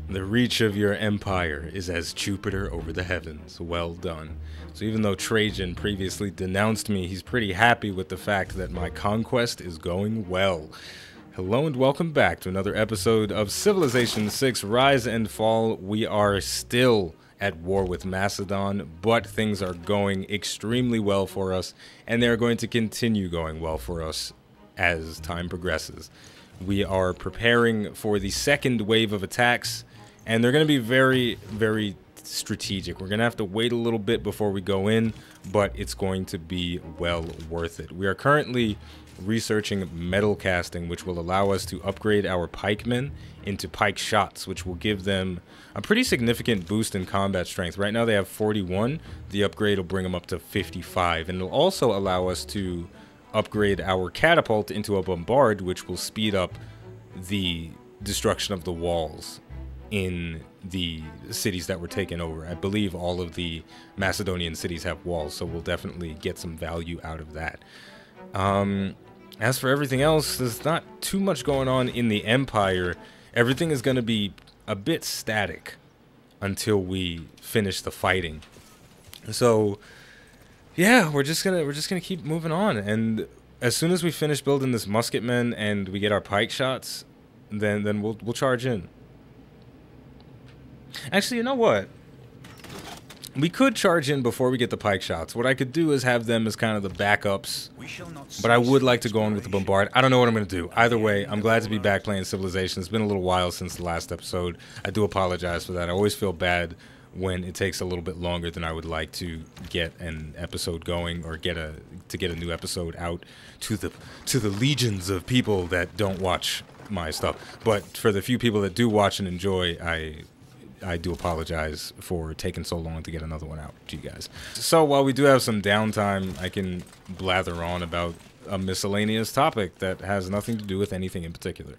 The reach of your empire is as Jupiter over the heavens. Well done. So even though Trajan previously denounced me, he's pretty happy with the fact that my conquest is going well. Hello and welcome back to another episode of Civilization 6 Rise and Fall. We are still at war with Macedon, but things are going extremely well for us, and they're going to continue going well for us as time progresses. We are preparing for the second wave of attacks, and they're going to be very, very strategic. We're going to have to wait a little bit before we go in, but it's going to be well worth it. We are currently researching metal casting, which will allow us to upgrade our pikemen into pike shots, which will give them a pretty significant boost in combat strength. Right now they have 41. The upgrade will bring them up to 55, and it'll also allow us to upgrade our catapult into a bombard, which will speed up the destruction of the walls in the cities that were taken over. I believe all of the Macedonian cities have walls, so we'll definitely get some value out of that. As for everything else, there's not too much going on in the empire. Everything is going to be a bit static until we finish the fighting. So yeah, we're just gonna keep moving on, and as soon as we finish building this musketman and we get our pike shots, then we'll charge in. Actually, you know what? We could charge in before we get the pike shots. What I could do is have them as kind of the backups, but I would like to go in with the bombard. I don't know what I'm going to do. Either way, I'm glad to be back playing Civilization. It's been a little while since the last episode. I do apologize for that. I always feel bad when it takes a little bit longer than I would like to get an episode going, or get a new episode out to the legions of people that don't watch my stuff. But for the few people that do watch and enjoy, I do apologize for taking so long to get another one out to you guys. So while we do have some downtime, I can blather on about a miscellaneous topic that has nothing to do with anything in particular.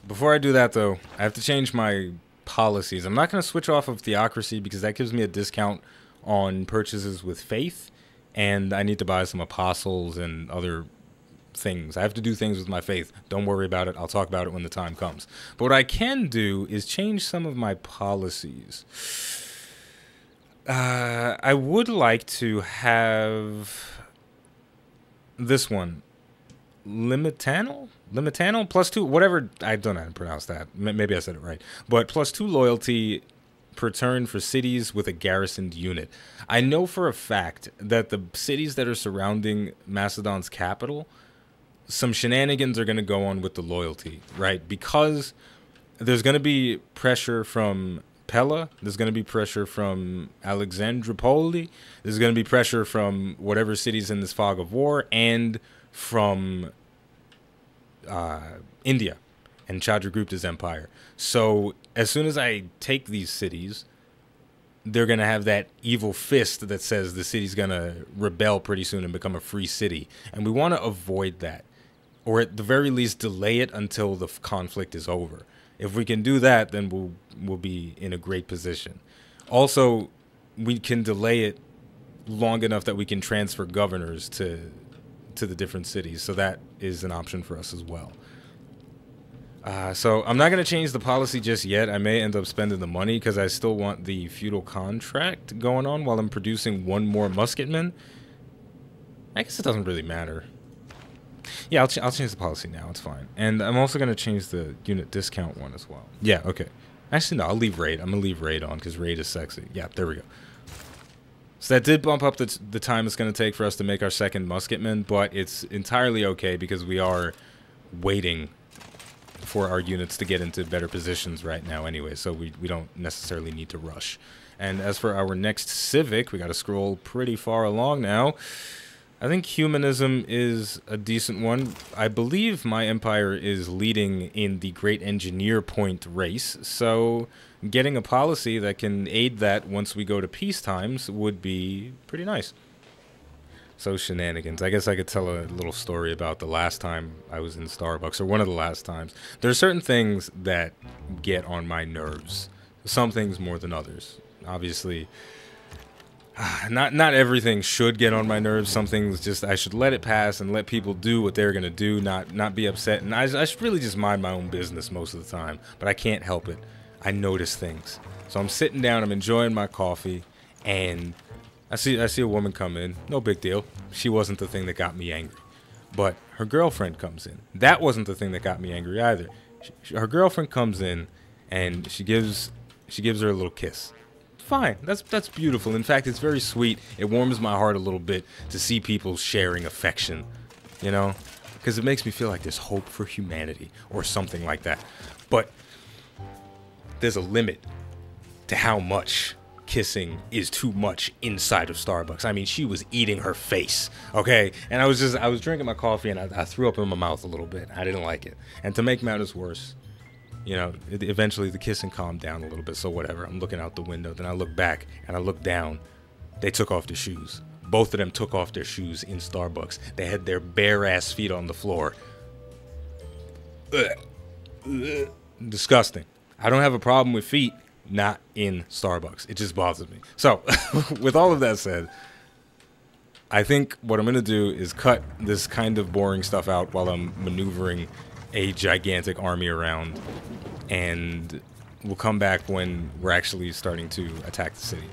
Before I do that, though, I have to change my policies. I'm not going to switch off of theocracy because that gives me a discount on purchases with faith, and I need to buy some apostles and other things. I have to do things with my faith. Don't worry about it. I'll talk about it when the time comes. But what I can do is change some of my policies. I would like to have this one. Limitanal +2, whatever. I don't know how to pronounce that. Maybe I said it right. But +2 loyalty per turn for cities with a garrisoned unit. I know for a fact that the cities that are surrounding Macedon's capital, some shenanigans are going to go on with the loyalty, right? Because there's going to be pressure from Pella, there's going to be pressure from Alexandropoli, there's going to be pressure from whatever cities in this fog of war, and from India and Chandragupta's empire. So as soon as I take these cities, they're going to have that evil fist that says the city's going to rebel pretty soon and become a free city. And we want to avoid that, or at the very least delay it until the conflict is over. If we can do that, then we'll be in a great position. Also, we can delay it long enough that we can transfer governors to the different cities. So that is an option for us as well. So I'm not going to change the policy just yet. I may end up spending the money because I still want the feudal contract going on while I'm producing one more musketman. I guess it doesn't really matter. Yeah, I'll change the policy now. It's fine. And I'm also going to change the unit discount one as well. Yeah, okay. Actually, no, I'll leave raid. I'm going to leave raid on because raid is sexy. Yeah, there we go. So that did bump up the time it's going to take for us to make our second musketman, but it's entirely okay because we are waiting for our units to get into better positions right now anyway, so we don't necessarily need to rush. And as for our next civic, we got to scroll pretty far along now. I think humanism is a decent one. I believe my empire is leading in the Great Engineer Point race, so getting a policy that can aid that once we go to peace times would be pretty nice. So shenanigans. I guess I could tell a little story about the last time I was in Starbucks, or one of the last times. There are certain things that get on my nerves. Some things more than others. Obviously, not everything should get on my nerves. Some things just I should let it pass and let people do what they're gonna do, not be upset. And I should really just mind my own business most of the time. But I can't help it. I notice things. So I'm sitting down, I'm enjoying my coffee, and I see a woman come in. No big deal. She wasn't the thing that got me angry. But her girlfriend comes in. That wasn't the thing that got me angry either. Her girlfriend comes in, and she gives her a little kiss. Fine, that's beautiful. In fact, it's very sweet. It warms my heart a little bit to see people sharing affection, you know, because it makes me feel like there's hope for humanity or something like that. But there's a limit to how much kissing is too much inside of Starbucks. I mean, she was eating her face, okay? And I was drinking my coffee, and I threw up in my mouth a little bit. I didn't like it. And to make matters worse, you know, eventually the kissing calmed down a little bit, so whatever. I'm looking out the window, then I look back, and I look down. They took off their shoes. Both of them took off their shoes in Starbucks. They had their bare-ass feet on the floor. Ugh. Disgusting. I don't have a problem with feet, not in Starbucks. It just bothers me. So, with all of that said, I think what I'm going to do is cut this kind of boring stuff out while I'm maneuvering a gigantic army around, and we'll come back when we're actually starting to attack the city.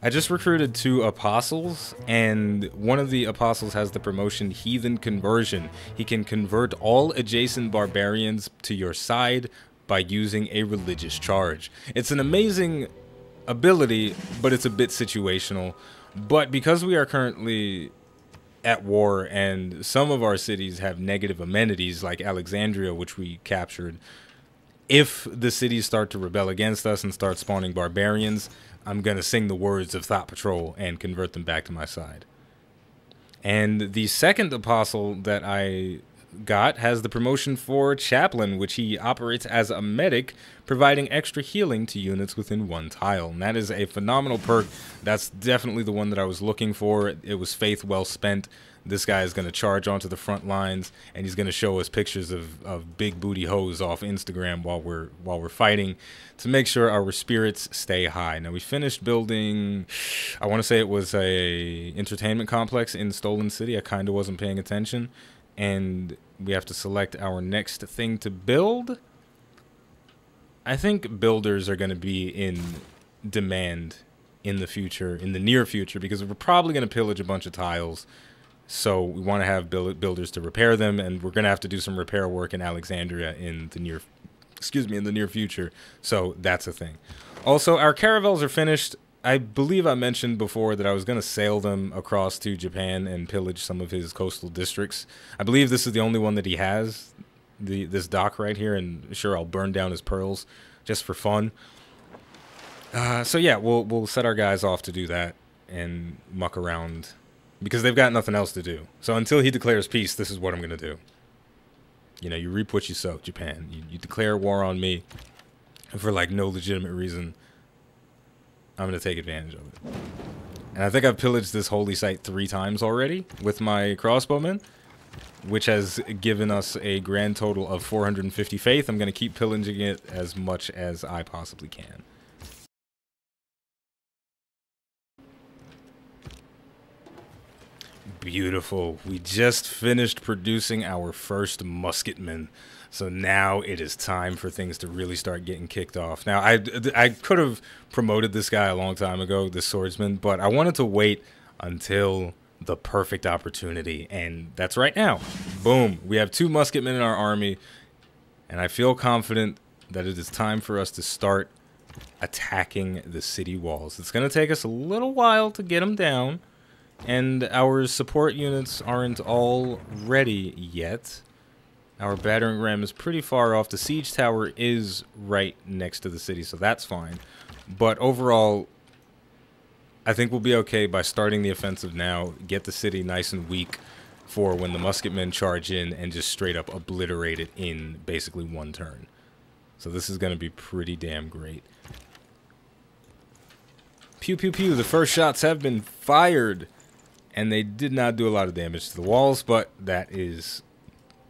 I just recruited 2 apostles, and one of the apostles has the promotion Heathen Conversion. He can convert all adjacent barbarians to your side by using a religious charge. It's an amazing ability, but it's a bit situational. But because we are currently at war and some of our cities have negative amenities, like Alexandria, which we captured, if the cities start to rebel against us and start spawning barbarians, I'm going to sing the words of Thought Patrol and convert them back to my side. And the second apostle that I got has the promotion for Chaplain, which he operates as a medic, providing extra healing to units within 1 tile. And that is a phenomenal perk. That's definitely the one that I was looking for. It was faith well spent. This guy is going to charge onto the front lines, and he's going to show us pictures of big booty hoes off Instagram while we're fighting to make sure our spirits stay high. Now, we finished building, I want to say it was a entertainment complex in Stolen City. I kind of wasn't paying attention, and we have to select our next thing to build. I think builders are going to be in demand in the future, in the near future, because we're probably going to pillage a bunch of tiles. So we want to have builders to repair them, and we're going to have to do some repair work in Alexandria in the near future. So that's a thing. Also, our caravels are finished. I believe I mentioned before that I was going to sail them across to Japan and pillage some of his coastal districts. I believe this is the only one that he has, this dock right here, and sure, I'll burn down his pearls just for fun. So yeah, we'll set our guys off to do that and muck around, because they've got nothing else to do. So until he declares peace, this is what I'm going to do. You know, you reap what you sow, Japan. You declare war on me for, like, no legitimate reason. I'm going to take advantage of it. And I think I've pillaged this holy site 3 times already with my crossbowmen, which has given us a grand total of 450 faith. I'm going to keep pillaging it as much as I possibly can. Beautiful. We just finished producing our first musketman. So now it is time for things to really start getting kicked off. Now, I could have promoted this guy a long time ago, this swordsman, but I wanted to wait until the perfect opportunity, and that's right now. Boom. We have 2 musketmen in our army, and I feel confident that it is time for us to start attacking the city walls. It's going to take us a little while to get them down, and our support units aren't all ready yet. Our battering ram is pretty far off. The siege tower is right next to the city, so that's fine. But overall, I think we'll be okay by starting the offensive now, get the city nice and weak for when the musketmen charge in and just straight up obliterate it in basically 1 turn. So this is going to be pretty damn great. Pew, pew, pew. The first shots have been fired, and they did not do a lot of damage to the walls, but that is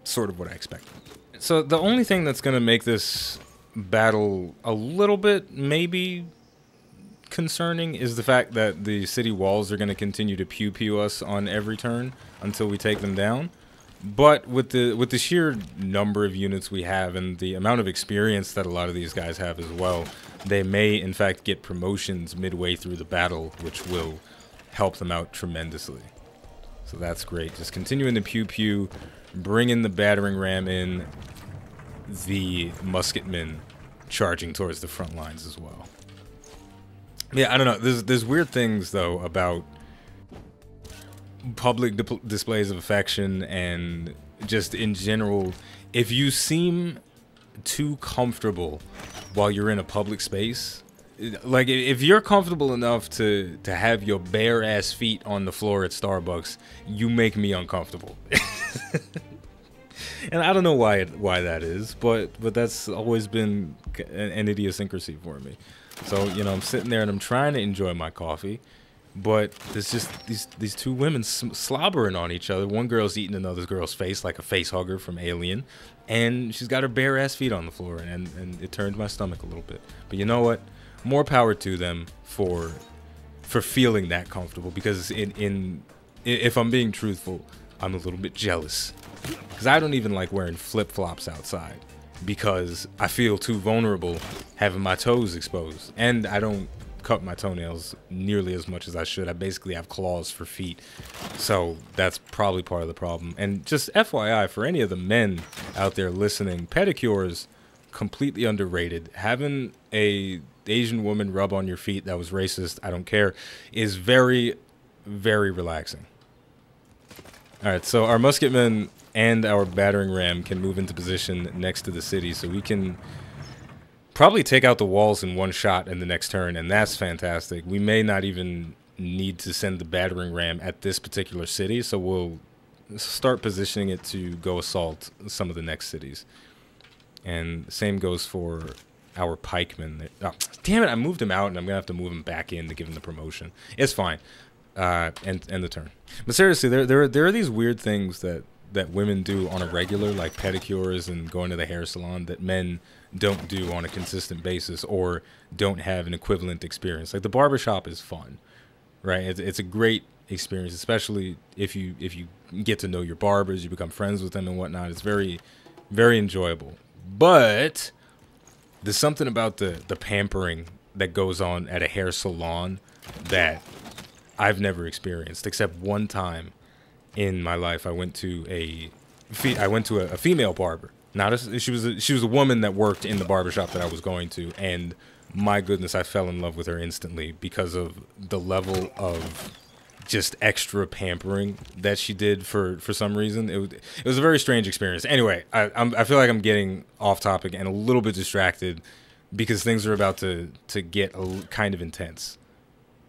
sort of what I expected. So the only thing that's going to make this battle a little bit maybe concerning is the fact that the city walls are going to continue to pew-pew us on every turn until we take them down. But with the sheer number of units we have and the amount of experience that a lot of these guys have as well, they may in fact get promotions midway through the battle, which will help them out tremendously. So that's great. Just continuing the pew pew, bringing the battering ram in, the musketmen charging towards the front lines as well. Yeah, I don't know. There's weird things though about public displays of affection and just in general. If you seem too comfortable while you're in a public space, like if you're comfortable enough to have your bare ass feet on the floor at Starbucks, you make me uncomfortable. And I don't know why that is, but that's always been an idiosyncrasy for me. So, you know, I'm sitting there and I'm trying to enjoy my coffee, but there's just these two women slobbering on each other. One girl's eating another girl's face like a face hugger from Alien, and she's got her bare ass feet on the floor, and it turned my stomach a little bit. But you know what? More power to them for feeling that comfortable, because if I'm being truthful, I'm a little bit jealous, because I don't even like wearing flip-flops outside because I feel too vulnerable having my toes exposed, and I don't cut my toenails nearly as much as I should. I basically have claws for feet, so that's probably part of the problem. And just FYI, for any of the men out there listening, pedicures completely underrated. Having a Asian woman rub on your feet that was racist, I don't care, is very, very relaxing. Alright, so our musketmen and our battering ram can move into position next to the city, so we can probably take out the walls in one shot in the next turn, and that's fantastic. We may not even need to send the battering ram at this particular city, so we'll start positioning it to go assault some of the next cities. And same goes for our pikemen. Oh, damn it, I moved him out, and I'm going to have to move him back in to give him the promotion. It's fine. And the turn. But seriously, there are these weird things that women do on a regular, like pedicures and going to the hair salon, that men don't do on a consistent basis or don't have an equivalent experience. Like the barbershop is fun, right? It's a great experience, especially if you get to know your barbers, you become friends with them and whatnot. It's very, very enjoyable. But there's something about the pampering that goes on at a hair salon that I've never experienced, except one time in my life. I went to a female barber. She was a woman that worked in the barbershop that I was going to, and my goodness, I fell in love with her instantly because of the level of just extra pampering that she did for some reason. It was a very strange experience. Anyway, I feel like I'm getting off topic and a little bit distracted because things are about to get kind of intense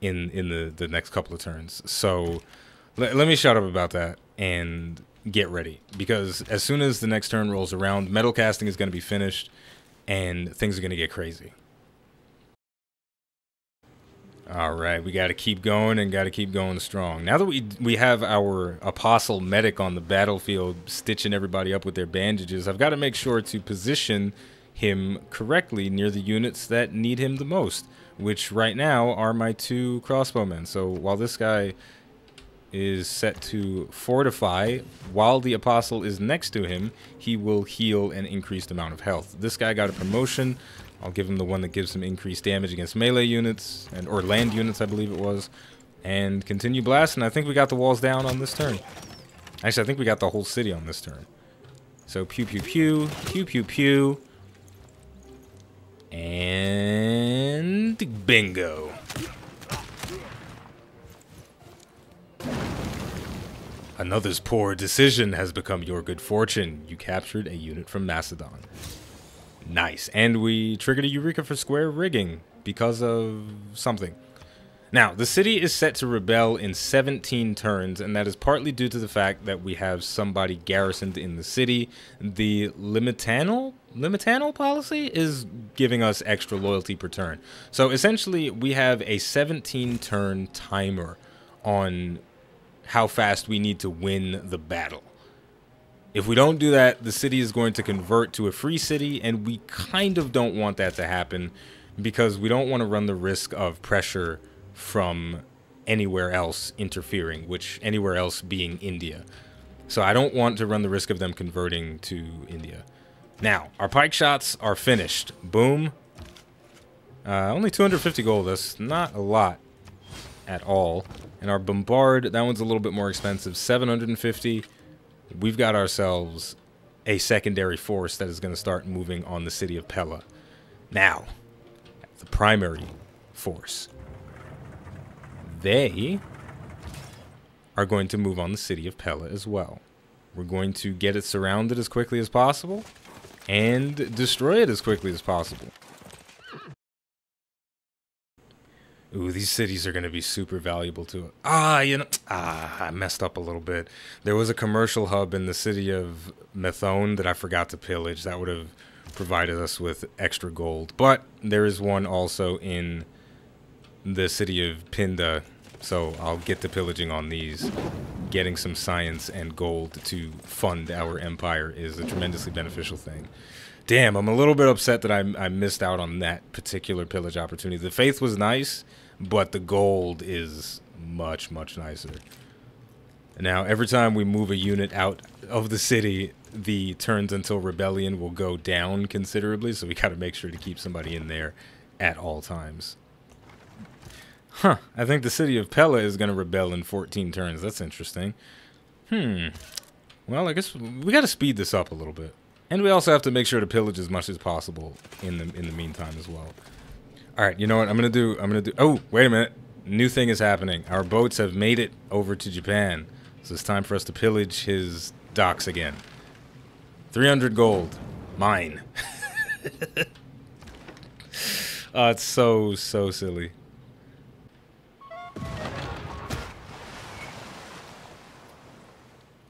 in the next couple of turns. So let me shut up about that and get ready, because as soon as the next turn rolls around, metal casting is going to be finished and things are going to get crazy. All right, we got to keep going and got to keep going strong. Now that we have our apostle medic on the battlefield stitching everybody up with their bandages, I've got to make sure to position him correctly near the units that need him the most, which right now are my two crossbowmen. So while this guy is set to fortify, while the apostle is next to him, he will heal an increased amount of health. This guy got a promotion. I'll give him the one that gives him increased damage against melee units, or land units, I believe it was. And continue blasting. I think we got the walls down on this turn. Actually, I think we got the whole city on this turn. So pew pew pew, pew pew pew. And bingo. Another's poor decision has become your good fortune. You captured a unit from Macedon. Nice. And we triggered a Eureka for square rigging because of something. Now, the city is set to rebel in 17 turns, and that is partly due to the fact that we have somebody garrisoned in the city. The limitano policy is giving us extra loyalty per turn. So essentially, we have a 17-turn timer on how fast we need to win the battle. If we don't do that, the city is going to convert to a free city, and we kind of don't want that to happen because we don't want to run the risk of pressure from anywhere else interfering, which anywhere else being India. So I don't want to run the risk of them converting to India. Now, our pike shots are finished. Boom. Only 250 gold. That's not a lot at all. And our bombard, that one's a little bit more expensive. 750. We've got ourselves a secondary force that is going to start moving on the city of Pella. Now, the primary force. They are going to move on the city of Pella as well. We're going to get it surrounded as quickly as possible and destroy it as quickly as possible. Ooh, these cities are going to be super valuable to it. I messed up a little bit. There was a commercial hub in the city of Methone that I forgot to pillage. That would have provided us with extra gold. But there is one also in the city of Pinda, so I'll get to pillaging on these. Getting some science and gold to fund our empire is a tremendously beneficial thing. Damn, I'm a little bit upset that I missed out on that particular pillage opportunity. The faith was nice, but the gold is much, much nicer. Now, every time we move a unit out of the city, the turns until rebellion will go down considerably, so we gotta make sure to keep somebody in there at all times. Huh, I think the city of Pella is gonna rebel in 14 turns. That's interesting. Well, I guess we gotta speed this up a little bit. And we also have to make sure to pillage as much as possible in the meantime as well. All right, you know what I'm gonna do? Oh, wait a minute. New thing is happening. Our boats have made it over to Japan. So it's time for us to pillage his docks again. 300 gold. Mine. Oh, it's so silly.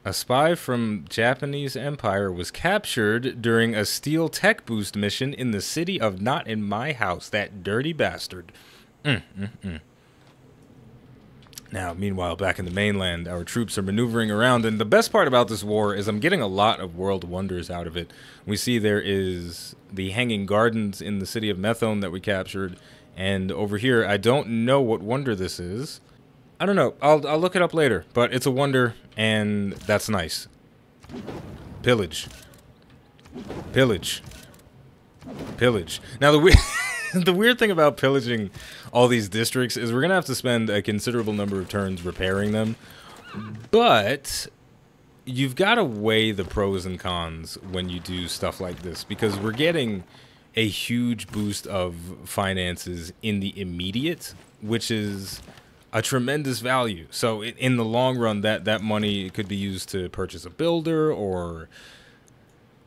A spy from Japanese Empire was captured during a steel tech boost mission in the city of Not In My House. That dirty bastard. Now, meanwhile, back in the mainland, our troops are maneuvering around, and the best part about this war is I'm getting a lot of world wonders out of it. We see there is the Hanging Gardens in the city of Methone that we captured, and over here, I don't know what wonder this is. I don't know. I'll look it up later, but it's a wonder, and that's nice. Pillage. Pillage. Pillage. Now, the weird thing about pillaging all these districts is we're going to have to spend a considerable number of turns repairing them, but you've got to weigh the pros and cons when you do stuff like this, because we're getting a huge boost of finances in the immediate, which is a tremendous value. So in the long run, that money could be used to purchase a builder, or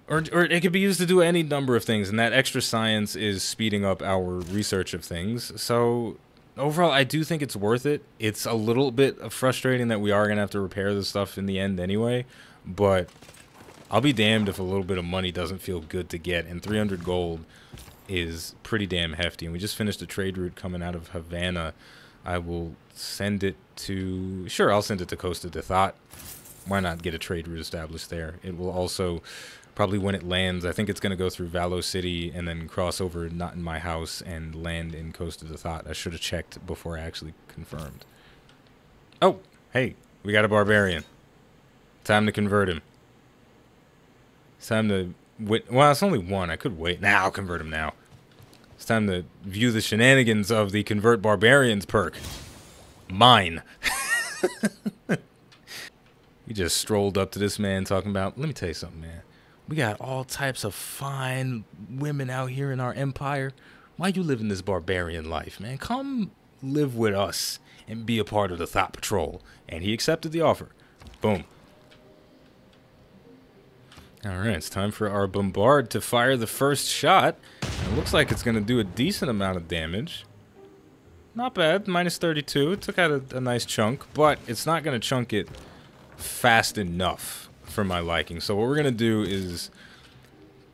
it could be used to do any number of things, and that extra science is speeding up our research of things. So overall, I do think it's worth it. It's a little bit frustrating that we are gonna have to repair this stuff in the end anyway, but I'll be damned if a little bit of money doesn't feel good to get, and 300 gold is pretty damn hefty. And we just finished a trade route coming out of Havana. I will send it to... Sure, I'll send it to Costa de Thought. Why not get a trade route established there? It will also, probably when it lands, I think it's going to go through Valo City and then cross over Not In My House and land in Costa de Thought. I should have checked before I actually confirmed. Oh, hey, we got a barbarian. Time to convert him. It's time to... Well, it's only one. I could wait. Nah, I'll convert him now. It's time to view the shenanigans of the Convert Barbarians perk. Mine. We just strolled up to this man talking about, let me tell you something, man. We got all types of fine women out here in our empire. Why you living this barbarian life, man? Come live with us and be a part of the Thought Patrol. And he accepted the offer. Boom. Alright, it's time for our bombard to fire the first shot. It looks like it's going to do a decent amount of damage. Not bad, minus 32. It took out a nice chunk, but it's not going to chunk it fast enough for my liking. So what we're going to do is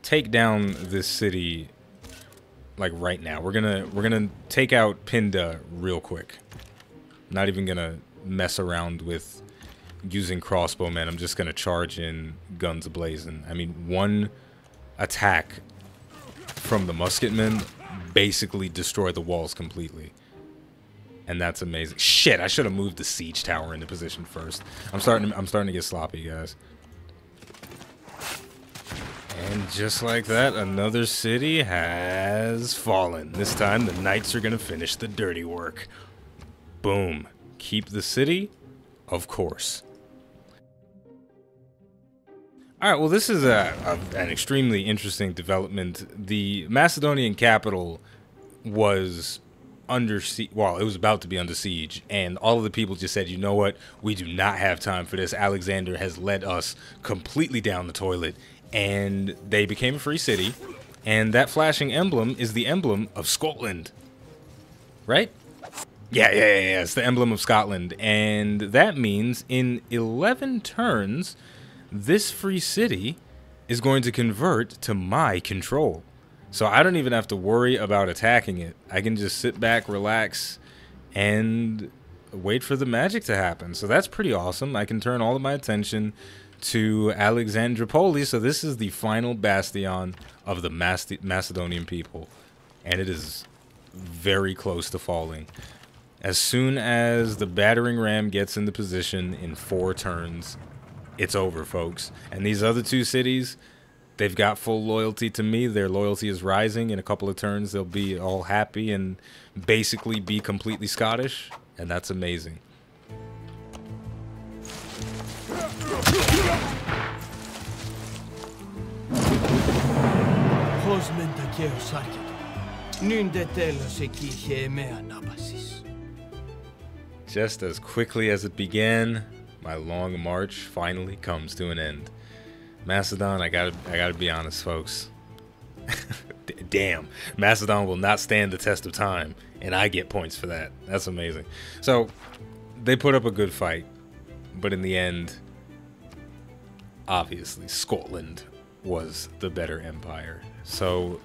take down this city like right now. We're gonna take out Pinda real quick. Not even going to mess around with using crossbowmen. I'm just going to charge in guns ablazing. I mean, one attack from the musketmen basically destroy the walls completely. And that's amazing. Shit, I should have moved the siege tower into position first. I'm starting to get sloppy, guys. And just like that, another city has fallen. This time, the knights are going to finish the dirty work. Boom. Keep the city? Of course. Alright, well, this is an extremely interesting development. The Macedonian capital was under siege. Well, it was about to be under siege, and all of the people just said, you know what? We do not have time for this. Alexander has led us completely down the toilet. And they became a free city, and that flashing emblem is the emblem of Scotland, right? Yeah, it's the emblem of Scotland, and that means in 11 turns, this free city is going to convert to my control. So I don't even have to worry about attacking it. I can just sit back, relax, and wait for the magic to happen. So that's pretty awesome. I can turn all of my attention to Alexandropoli. So this is the final bastion of the Macedonian people, and it is very close to falling. As soon as the battering ram gets into position in 4 turns, it's over, folks. And these other 2 cities, they've got full loyalty to me. Their loyalty is rising. In a couple of turns, they'll be all happy and basically be completely Scottish, and that's amazing. Just as quickly as it began, my long march finally comes to an end. Macedon, I gotta be honest, folks. Damn, Macedon will not stand the test of time, and I get points for that. That's amazing. So, they put up a good fight, but in the end, obviously, Scotland was the better empire. So,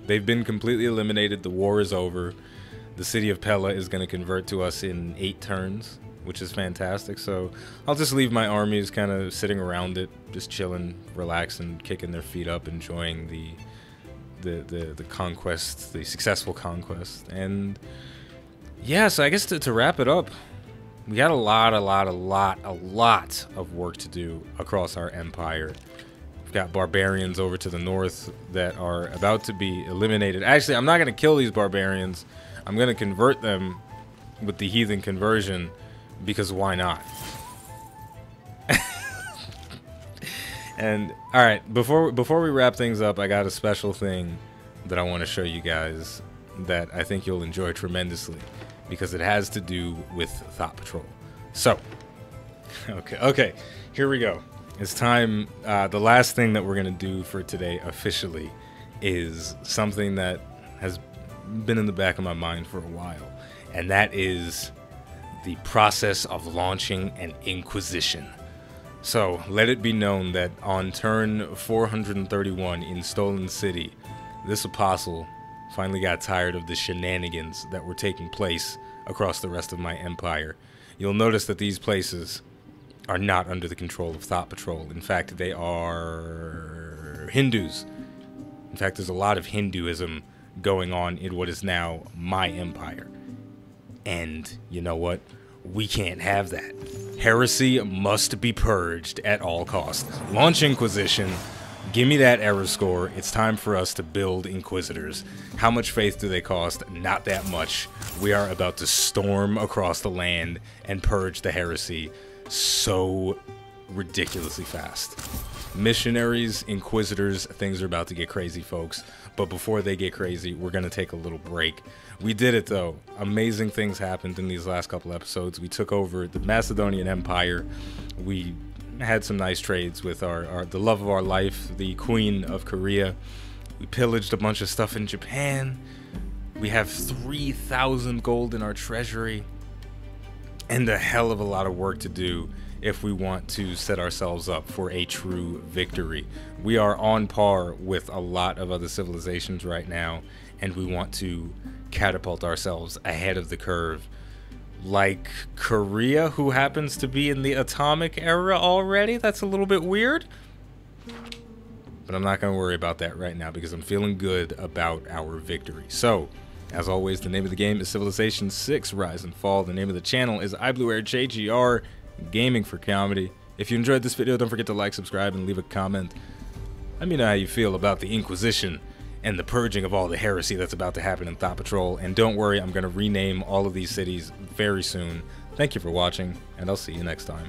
they've been completely eliminated. The war is over. The city of Pella is going to convert to us in 8 turns, which is fantastic. So I'll just leave my armies kind of sitting around it, just chilling, relaxing, kicking their feet up, enjoying the conquest, the successful conquest. And yeah, so I guess to wrap it up, we got a lot of work to do across our empire. We've got barbarians over to the north that are about to be eliminated. Actually, I'm not going to kill these barbarians. I'm going to convert them with the heathen conversion, because why not? And all right, before we wrap things up, I got a special thing that I want to show you guys that I think you'll enjoy tremendously, because it has to do with Thought Patrol. So, okay, here we go. It's time. The last thing that we're gonna do for today officially is something that has been in the back of my mind for a while, and that is the process of launching an Inquisition. So let it be known that on turn 431 in Stolen City, this apostle finally got tired of the shenanigans that were taking place across the rest of my empire. You'll notice that these places are not under the control of Thought Patrol. In fact, they are Hindus. In fact, there's a lot of Hinduism going on in what is now my empire. And you know what? We can't have that. Heresy must be purged at all costs. Launch Inquisition. Give me that error score. It's time for us to build Inquisitors. How much faith do they cost? Not that much. We are about to storm across the land and purge the heresy so ridiculously fast. Missionaries, Inquisitors, things are about to get crazy, folks. But before they get crazy, we're going to take a little break. We did it, though. Amazing things happened in these last couple episodes. We took over the Macedonian Empire. We had some nice trades with the love of our life, the Queen of Korea. We pillaged a bunch of stuff in Japan. We have 3,000 gold in our treasury. And a hell of a lot of work to do if we want to set ourselves up for a true victory. We are on par with a lot of other civilizations right now, and we want to catapult ourselves ahead of the curve. Like Korea, who happens to be in the atomic era already. That's a little bit weird. But I'm not going to worry about that right now, because I'm feeling good about our victory. So, As always, the name of the game is Civilization 6 Rise and Fall. The name of the channel is iBluairJgR, gaming for comedy. If you enjoyed this video, don't forget to like, subscribe, and leave a comment. Let me know how you feel about the Inquisition and the purging of all the heresy that's about to happen in Thought Patrol. And don't worry, I'm going to rename all of these cities very soon. Thank you for watching, and I'll see you next time.